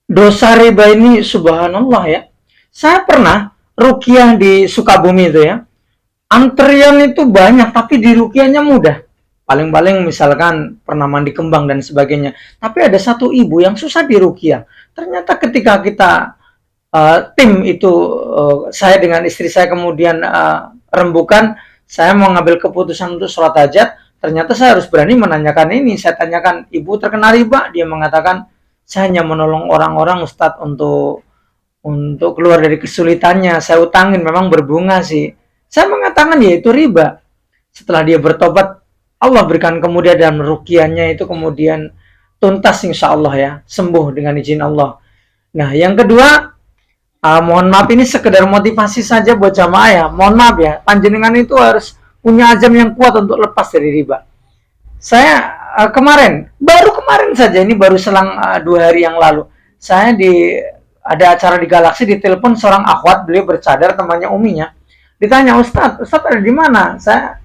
Dosa riba ini subhanallah ya. Saya pernah ruqyah di Sukabumi itu ya. Antrian itu banyak tapi di ruqyahnya mudah. Paling-paling misalkan pernah mandi kembang dan sebagainya. Tapi ada satu ibu yang susah di ruqyah. Ternyata ketika kita tim itu saya dengan istri saya kemudian rembukan, saya mau ngambil keputusan untuk sholat hajat. Ternyata saya harus berani menanyakan ini. Saya tanyakan, ibu terkena riba? Dia mengatakan, saya hanya menolong orang-orang Ustadz untuk keluar dari kesulitannya. Saya utangin, memang berbunga sih. Saya mengatakan ya itu riba. Setelah dia bertobat, Allah berikan kemudian dan ruqyahnya itu kemudian tuntas insya Allah ya, sembuh dengan izin Allah. Nah yang kedua, mohon maaf ini sekedar motivasi saja buat jamaah ya. Mohon maaf ya, panjenengan itu harus punya azam yang kuat untuk lepas dari riba. Saya baru kemarin saja, ini baru selang 2 hari yang lalu, saya ada acara di Galaksi, ditelepon seorang akhwat, beliau bercadar, temannya uminya. Ditanya, Ustadz ada di mana? Saya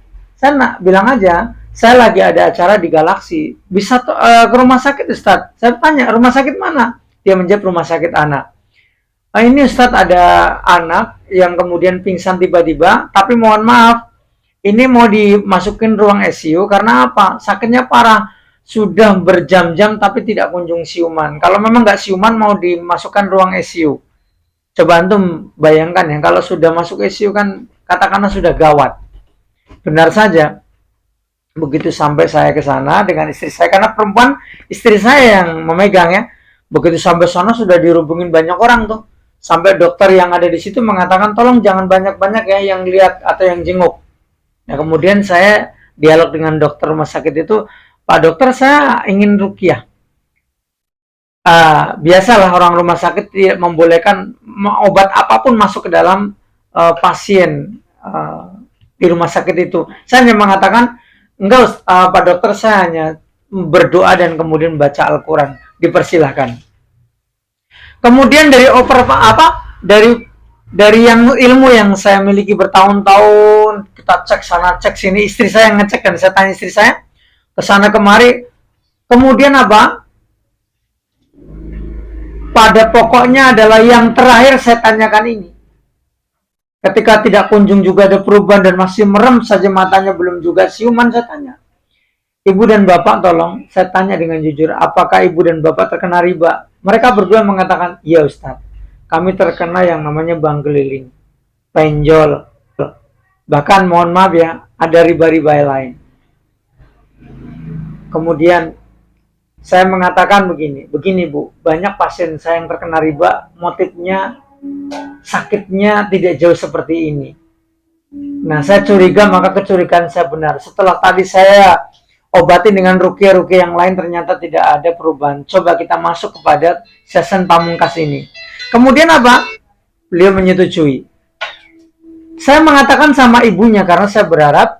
nak bilang aja, saya lagi ada acara di Galaksi. Bisa ke rumah sakit Ustadz? Saya tanya, rumah sakit mana? Dia menjawab rumah sakit anak. Ini Ustadz ada anak yang kemudian pingsan tiba-tiba, tapi mohon maaf, ini mau dimasukin ruang ICU karena apa? Sakitnya parah, sudah berjam-jam tapi tidak kunjung siuman. Kalau memang nggak siuman mau dimasukkan ruang ICU. Coba antum bayangkan ya, kalau sudah masuk ICU kan katakanlah sudah gawat. Benar saja. Begitu sampai saya ke sana dengan istri saya, karena perempuan istri saya yang memegang ya. Begitu sampai sana sudah dirubungin banyak orang tuh. Sampai dokter yang ada di situ mengatakan tolong jangan banyak-banyak ya yang lihat atau yang jenguk. Nah kemudian saya dialog dengan dokter rumah sakit itu, Pak dokter saya ingin ruqyah. Biasalah orang rumah sakit tidak membolehkan obat apapun masuk ke dalam pasien di rumah sakit itu. Saya hanya mengatakan enggak Pak dokter, saya hanya berdoa dan kemudian baca Al-Quran. Dipersilahkan. Kemudian dari yang ilmu yang saya miliki bertahun-tahun, kita cek sana cek sini, istri saya yang ngecek dan saya tanya istri saya ke sana kemari. Kemudian apa? Pada pokoknya adalah yang terakhir saya tanyakan ini. Ketika tidak kunjung juga ada perubahan dan masih merem saja matanya, belum juga siuman, saya tanya, Ibu dan Bapak tolong, saya tanya dengan jujur, apakah Ibu dan Bapak terkena riba? Mereka berdua mengatakan, iya Ustaz, kami terkena yang namanya bank keliling, penjol, bahkan mohon maaf ya, ada riba-riba lain. Kemudian saya mengatakan begini Bu, banyak pasien saya yang terkena riba, motifnya sakitnya tidak jauh seperti ini. Nah saya curiga, maka kecurigaan saya benar. Setelah tadi saya obatin dengan ruqyah-ruqyah yang lain, ternyata tidak ada perubahan. Coba kita masuk kepada sesen pamungkas ini. Kemudian apa? Beliau menyetujui. Saya mengatakan sama ibunya karena saya berharap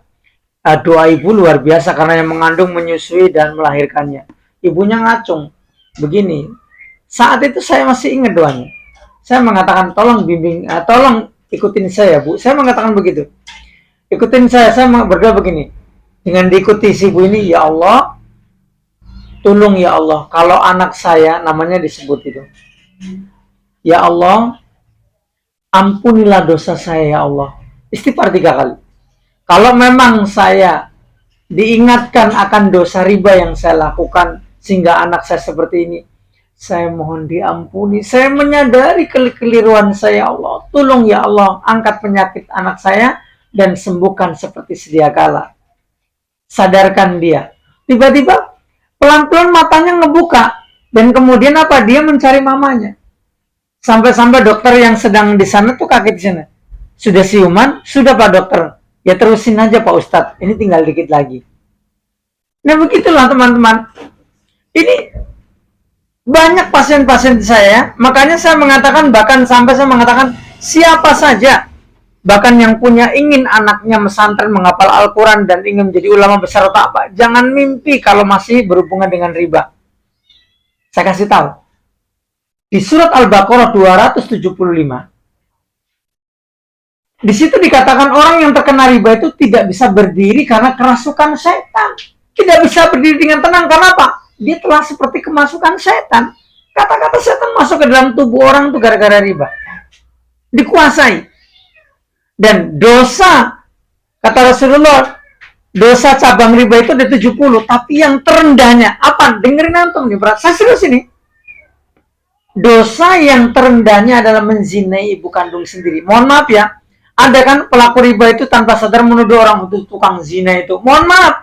doa ibu luar biasa karena yang mengandung, menyusui dan melahirkannya. Ibunya ngacung begini. Saat itu saya masih ingat doanya. Saya mengatakan tolong bimbing, tolong ikutin saya Bu. Saya mengatakan begitu. Ikutin saya berdoa begini. Dengan diikuti si ibu ini, ya Allah, tolong ya Allah, kalau anak saya, namanya disebut itu, ya Allah, ampunilah dosa saya ya Allah. Istighfar 3 kali. Kalau memang saya diingatkan akan dosa riba yang saya lakukan sehingga anak saya seperti ini, saya mohon diampuni. Saya menyadari kekeliruan saya ya Allah. Tolong ya Allah, angkat penyakit anak saya dan sembuhkan seperti sedia kala. Sadarkan dia. Tiba-tiba pelan-pelan matanya ngebuka dan kemudian apa? Dia mencari mamanya. Sampai-sampai dokter yang sedang di sana tuh kaget di sana. Sudah siuman? Sudah Pak dokter. Ya terusin aja Pak Ustadz. Ini tinggal dikit lagi. Nah begitulah teman-teman. Ini banyak pasien-pasien saya. Makanya saya mengatakan, bahkan sampai saya mengatakan siapa saja, bahkan yang punya ingin anaknya mesantren, menghafal Al-Quran dan ingin menjadi ulama besar atau apa, jangan mimpi kalau masih berhubungan dengan riba. Saya kasih tahu. Di surat Al-Baqarah 275, di situ dikatakan orang yang terkena riba itu tidak bisa berdiri karena kerasukan setan. Tidak bisa berdiri dengan tenang karena apa? Dia telah seperti kemasukan setan. Kata-kata setan masuk ke dalam tubuh orang tuh gara-gara riba. Dikuasai. Dan dosa, kata Rasulullah, dosa cabang riba itu ada 70, tapi yang terendahnya apa? Dengerin antum nih, berat. Saya serius ini. Dosa yang terendahnya adalah menzinai ibu kandung sendiri. Mohon maaf ya, ada kan pelaku riba itu tanpa sadar menuduh orang itu tukang zina itu. Mohon maaf,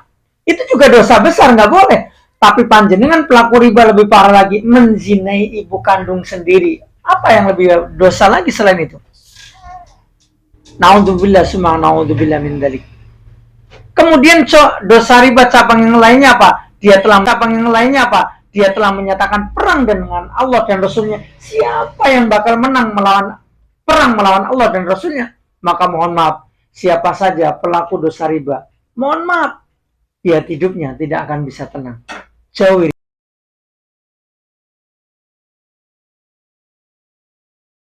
itu juga dosa besar, nggak boleh. Tapi panjenengan pelaku riba lebih parah lagi, menzinai ibu kandung sendiri. Apa yang lebih dosa lagi selain itu? Naudzubillah summa naudzubillah min dzalik. Kemudian dosa riba cabang yang lainnya apa? Dia telah menyatakan perang dengan Allah dan Rasulnya. Siapa yang bakal menang perang melawan Allah dan Rasulnya? Maka mohon maaf, siapa saja pelaku dosa riba, mohon maaf, dia hidupnya tidak akan bisa tenang. Jauhi